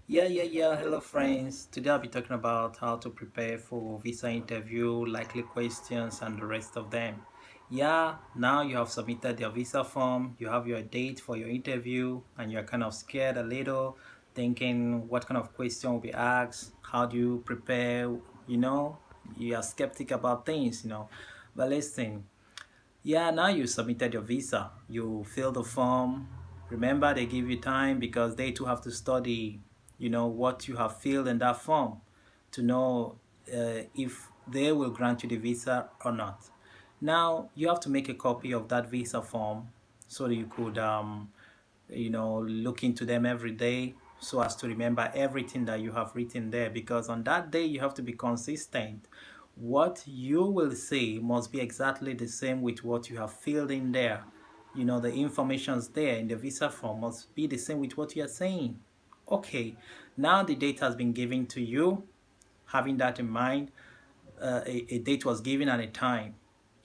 Yeah. Hello, friends. Today I'll be talking about how to prepare for visa interview, likely questions, and the rest of them. Yeah, now you have submitted your visa form, you have your date for your interview, and you're kind of scared a little, thinking what kind of question will be asked, how do you prepare, you know, you are skeptic about things. But listen, yeah, now you submitted your visa. You fill the form. Remember, they give you time because they too have to study, what you have filled in that form to know if they will grant you the visa or not. Now, you have to make a copy of that visa form so that you could, look into them every day so as to remember everything that you have written there, because on that day you have to be consistent. What you will say must be exactly the same with what you have filled in there. The informations there in the visa form must be the same with what you are saying. Okay, now the date has been given to you. Having that in mind, a date was given and a time.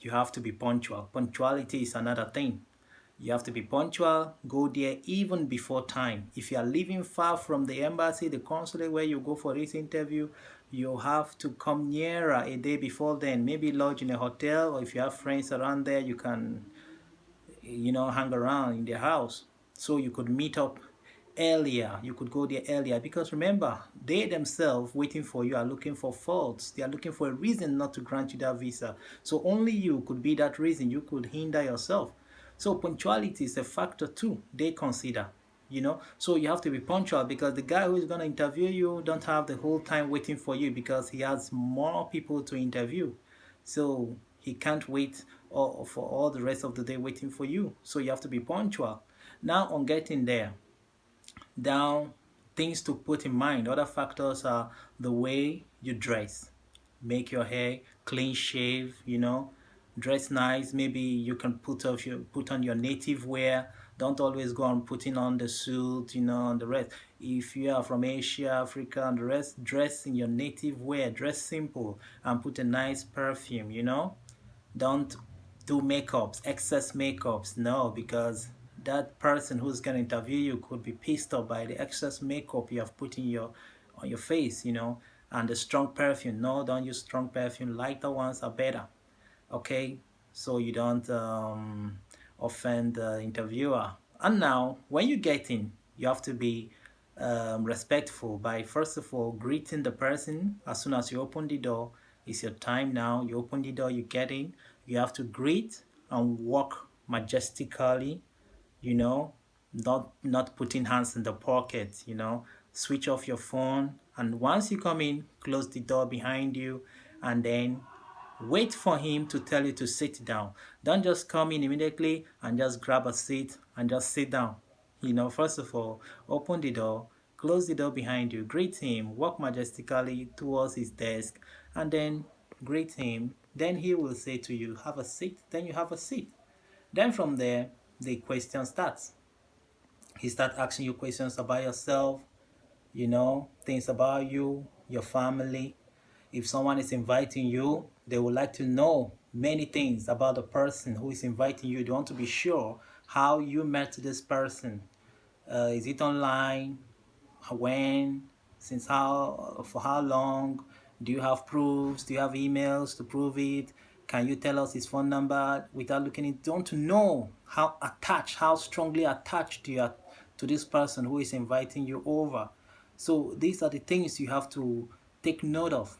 You have to be punctual. Punctuality is another thing. You have to be punctual, go there even before time. If you are living far from the embassy, the consulate where you go for this interview, you have to come nearer a day before then. Maybe lodge in a hotel, or if you have friends around there, you can, hang around in their house. So you could meet up earlier. You could go there earlier because remember, they themselves waiting for you are looking for faults. They are looking for a reason not to grant you that visa. So only you could be that reason. You could hinder yourself. So punctuality is a factor too. They consider. So you have to be punctual because the guy who is going to interview you don't have the whole time waiting for you because he has more people to interview. So he can't wait for all the rest of the day waiting for you. So you have to be punctual. Now on getting there, down things to put in mind. Other factors are the way you dress. Make your hair clean shave, dress nice. Maybe you can put on your native wear. Don't always go on putting on the suit, and the rest. If you are from Asia, Africa, and the rest, dress in your native wear. Dress simple and put a nice perfume. Don't do makeups, excess makeups. No, because that person who's gonna interview you could be pissed off by the excess makeup you have put in your on your face. And the strong perfume. No, don't use strong perfume. Lighter ones are better. Okay, so you don't offend the interviewer. And now, when you get in, you have to be respectful by first of all greeting the person as soon as you open the door. It's your time now. You open the door, you get in. You have to greet and walk majestically. You know, not putting hands in the pocket. Switch off your phone, and once you come in, close the door behind you, and then wait for him to tell you to sit down. Don't just come in immediately and just grab a seat and just sit down. First of all, open the door, close the door behind you, greet him, walk majestically towards his desk, and then greet him. Then he will say to you, have a seat. Then you have a seat. Then from there, the question starts. He starts asking you questions about yourself, things about you, your family. If someone is inviting you, they would like to know many things about the person who is inviting you. They want to be sure how you met this person. Is it online? When? Since how? For how long? Do you have proofs? Do you have emails to prove it? Can you tell us his phone number without looking into? Want to know how strongly attached you are to this person who is inviting you over. So these are the things you have to take note of.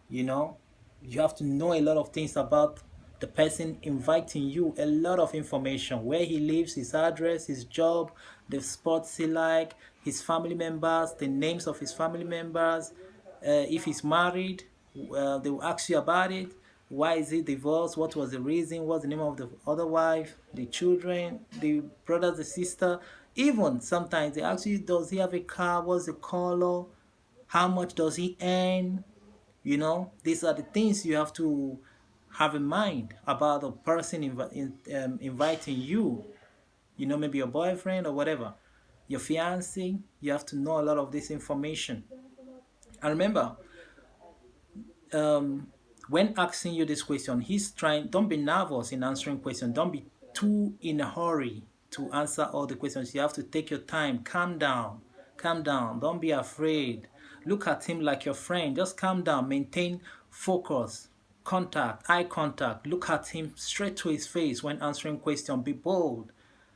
You know, you have to know a lot of things about the person inviting you, a lot of information: where he lives, his address, his job, the sports he like, his family members, the names of his family members. If he's married, they will ask you about it. Why is he divorced? What was the reason? What's the name of the other wife? The children, the brothers, the sister. Even sometimes they ask you, does he have a car? What's the color? How much does he earn? These are the things you have to have in mind about the person inviting you. Maybe your boyfriend or whatever, your fiance. You have to know a lot of this information. And remember, when asking you this question, he's trying. Don't be nervous in answering questions. Don't be too in a hurry to answer all the questions. You have to take your time, calm down, calm down. Don't be afraid. Look at him like your friend. Just calm down. Maintain focus, contact, eye contact. Look at him straight to his face when answering question. Be bold,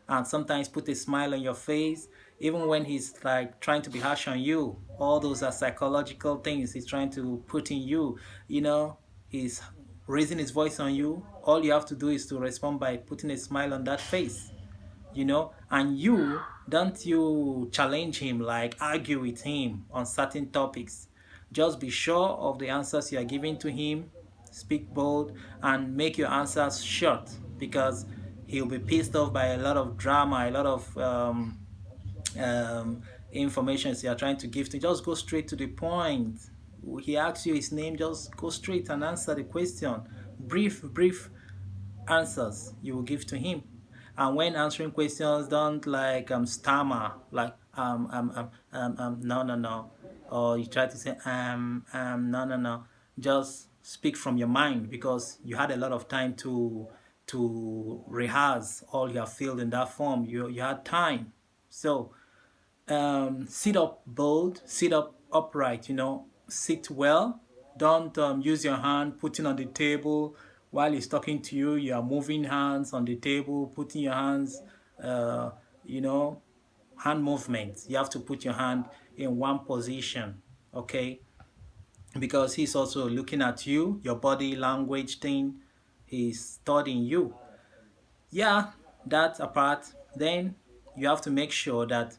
and sometimes put a smile on your face, even when he's like trying to be harsh on you. All those are psychological things he's trying to put in you. You know, he's raising his voice on you. All you have to do is to respond by putting a smile on that face, and you don't you challenge him, like argue with him on certain topics. Just be sure of the answers you are giving to him. Speak bold and make your answers short, because he'll be pissed off by a lot of drama, a lot of um, information you are trying to give to. Just go straight to the point. He asks you his name, just go straight and answer the question. Brief answers you will give to him. And when answering questions, don't like stammer, like no no no, or you try to say no no no. Just speak from your mind, because you had a lot of time to rehearse all you have filled in that form. You had time. So sit up bold, sit up upright, sit well. Don't use your hand, putting on the table while he's talking to you. You are moving hands on the table, putting your hands, uh, you know, hand movements. You have to put your hand in one position, okay? Because he's also looking at you, your body language thing, he's studying you. Yeah, that apart, then you have to make sure that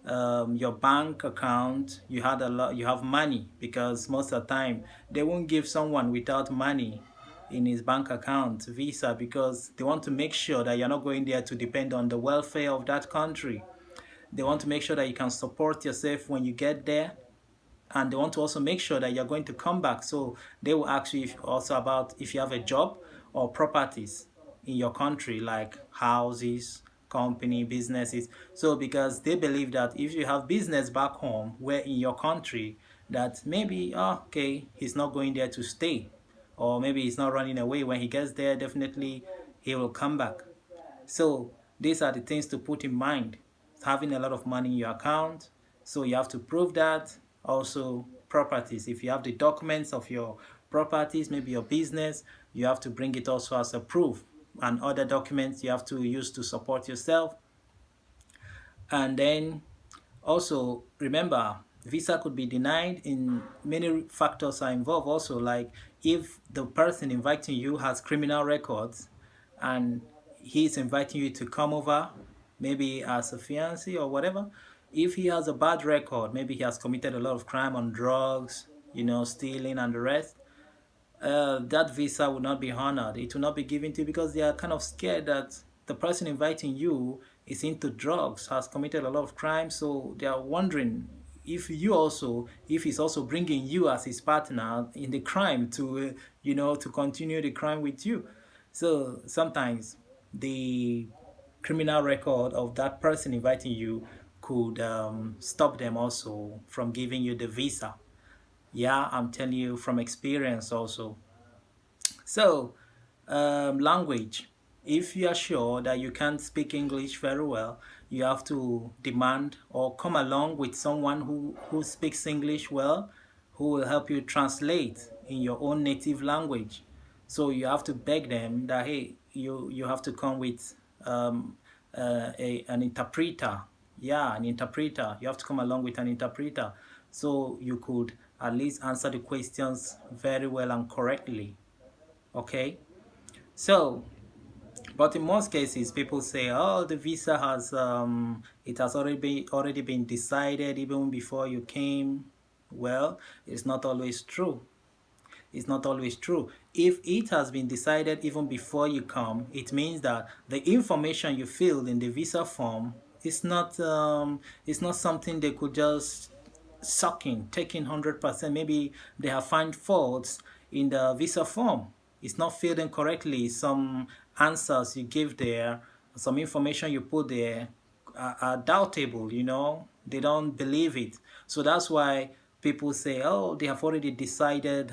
your bank account, you have money, because most of the time they won't give someone without money in his bank account visa, because they want to make sure that you're not going there to depend on the welfare of that country. They want to make sure that you can support yourself when you get there, and they want to also make sure that you're going to come back. So they will ask you also about if you have a job or properties in your country, like houses, company, businesses. So because they believe that if you have business back home, where in your country, that maybe, okay, he's not going there to stay, or maybe he's not running away. When he gets there, definitely he will come back. So these are the things to put in mind. Having a lot of money in your account, so you have to prove that. Also, properties. If you have the documents of your properties, maybe your business, you have to bring it also as a proof. And other documents you have to use to support yourself. And then also remember, visa could be denied in many factors are involved also, like if the person inviting you has criminal records and he's inviting you to come over, maybe as a fiancé or whatever. If he has a bad record, maybe he has committed a lot of crime on drugs, stealing and the rest, that visa will not be honored. It will not be given to you, because they are kind of scared that the person inviting you is into drugs, has committed a lot of crime. So they are wondering if he's also bringing you as his partner in the crime to continue the crime with you. So sometimes the criminal record of that person inviting you could stop them also from giving you the visa. Yeah, I'm telling you from experience also. So, language. If you are sure that you can't speak English very well, you have to demand or come along with someone who speaks English well, who will help you translate in your own native language. So you have to beg them that, hey, you have to come with an interpreter. Yeah, an interpreter. You have to come along with an interpreter, so you could at least answer the questions very well and correctly. Okay, so but in most cases people say, oh, the visa has it has already been decided even before you came. Well, it's not always true. It's not always true. If it has been decided even before you come, it means that the information you filled in the visa form is not something they could just suck in, taking 100%. Maybe they have found faults in the visa form. It's not filled in correctly. Some answers you give there, some information you put there are doubtable, they don't believe it. So that's why people say, oh, they have already decided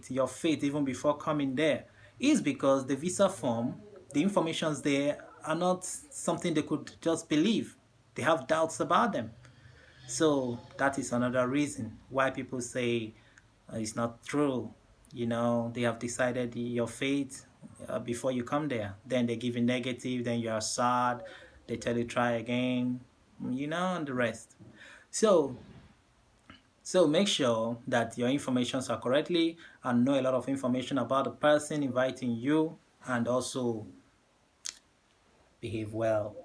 your fate even before coming there. Is because the visa form, the informations there are not something they could just believe. They have doubts about them. So that is another reason why people say it's not true. They have decided your fate before you come there. Then they give you negative, then you are sad. They tell you try again, and the rest. So, so make sure that your informations are correctly and know a lot of information about the person inviting you, and also behave well,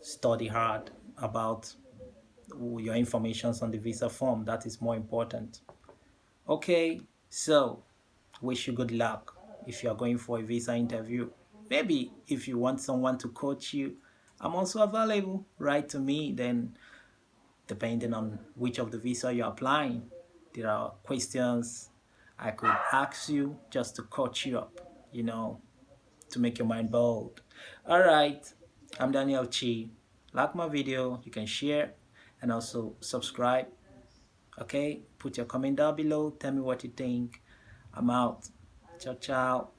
study hard about your informations on the visa form. That is more important. Okay, so wish you good luck if you are going for a visa interview. Maybe if you want someone to coach you, I'm also available. Write to me. Then, depending on which of the visa you're applying, there are questions I could ask you just to coach you up, to make your mind bold. All right, I'm Daniel Chi. Like my video, you can share and also subscribe. Okay, put your comment down below. Tell me what you think. I'm out. Ciao, ciao.